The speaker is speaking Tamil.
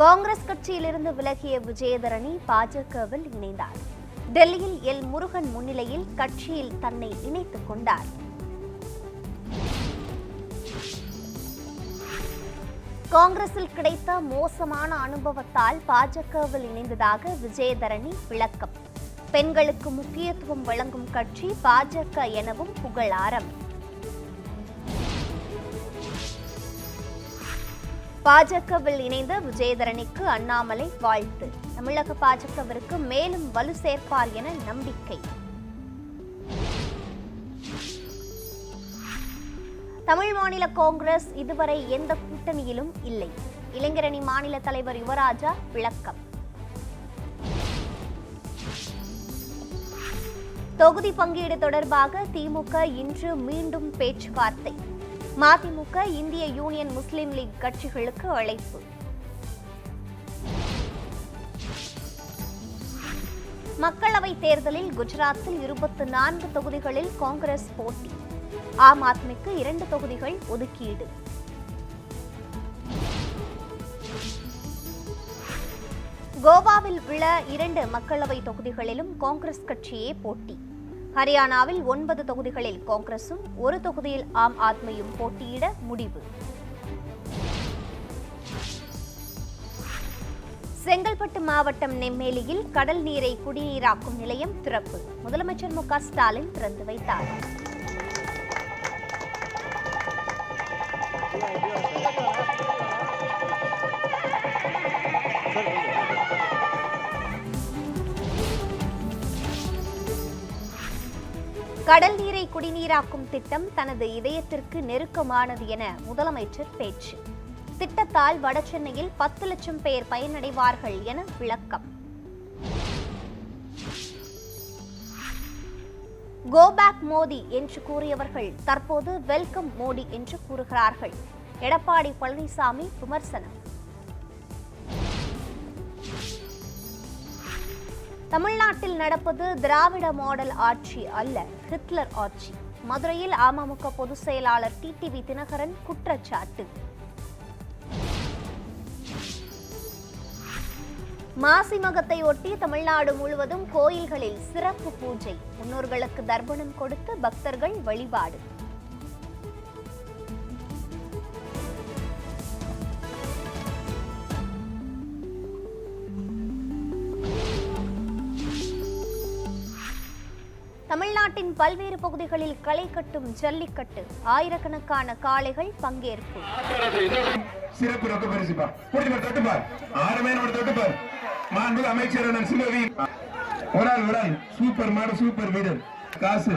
காங்கிரஸ் கட்சியிலிருந்து விலகிய விஜயதரணி பாஜகவில் இணைந்தார். டெல்லியில் எல் முருகன் முன்னிலையில் கட்சியில் தன்னை இணைத்துக் கொண்டார். காங்கிரஸில் கிடைத்த மோசமான அனுபவத்தால் பாஜகவில் இணைந்ததாக விஜயதரணி விளக்கம். பெண்களுக்கு முக்கியத்துவம் வழங்கும் கட்சி பாஜக எனவும் புகழாரம். பாஜகவில் இணைந்த விஜயதரணிக்கு அண்ணாமலை வாழ்த்து. தமிழக பாஜகவிற்கு மேலும் வலு சேர்ப்பார் என நம்பிக்கை. தமிழ் மாநில காங்கிரஸ் இதுவரை எந்த கூட்டணியிலும் இல்லை. இளைஞரணி மாநில தலைவர் யுவராஜா விளக்கம். தொகுதி பங்கீடு தொடர்பாக திமுக இன்று மீண்டும் பேச்சுவார்த்தை. மதிமுக, இந்திய யூனியன் முஸ்லிம் லீக் கட்சிகளுக்கு அழைப்பு. மக்களவைத் தேர்தலில் குஜராத்தில் 24 தொகுதிகளில் காங்கிரஸ் போட்டி. ஆம் ஆத்மிக்கு 2 தொகுதிகள் ஒதுக்கீடு. கோவாவில் உள்ள 2 மக்களவை தொகுதிகளிலும் காங்கிரஸ் கட்சியே போட்டி. ஹரியானாவில் 9 தொகுதிகளில் காங்கிரசும் 1 தொகுதியில் ஆம் ஆத்மியும் போட்டியிட முடிவு. செங்கல்பட்டு மாவட்டம் நெம்மேலியில் கடல் நீரை குடிநீராக்கும் நிலையம் திறப்பு. முதலமைச்சர் மு க ஸ்டாலின் திறந்து வைத்தார். கடல் நீரை குடிநீராக்கும் திட்டம் தனது இதயத்திற்கு நெருக்கமானது என முதலமைச்சர் பேச்சு. திட்டத்தால் வடசென்னையில் 10 லட்சம் பேர் பயனடைவார்கள் என விளக்கம். கோ பேக் மோடி என்று கூறியவர்கள் தற்போது வெல்கம் மோடி என்று கூறுகிறார்கள். எடப்பாடி பழனிசாமி விமர்சனம். தமிழ்நாட்டில் நடப்பது திராவிட மாடல் ஆட்சி அல்ல, ஹிட்லர் ஆட்சி. மதுரையில் அமமுக பொதுச் செயலாளர் டிடிவி தினகரன் குற்றச்சாட்டு. மாசி மகத்தை ஒட்டி தமிழ்நாடு முழுவதும் கோயில்களில் சிறப்பு பூஜை. முன்னோர்களுக்கு தர்ப்பணம் கொடுத்து பக்தர்கள் வழிபாடு. தமிழ்நாட்டின் பல்வேறு பகுதிகளில் களை கட்டும் ஜல்லிக்கட்டு. ஆயிரக்கணக்கான காளைகள் பங்கேற்பு. சிறப்பு ரொக்க பரிசுப்பா அமைச்சர் சூப்பர் மாடு, சூப்பர் வீரர் காசு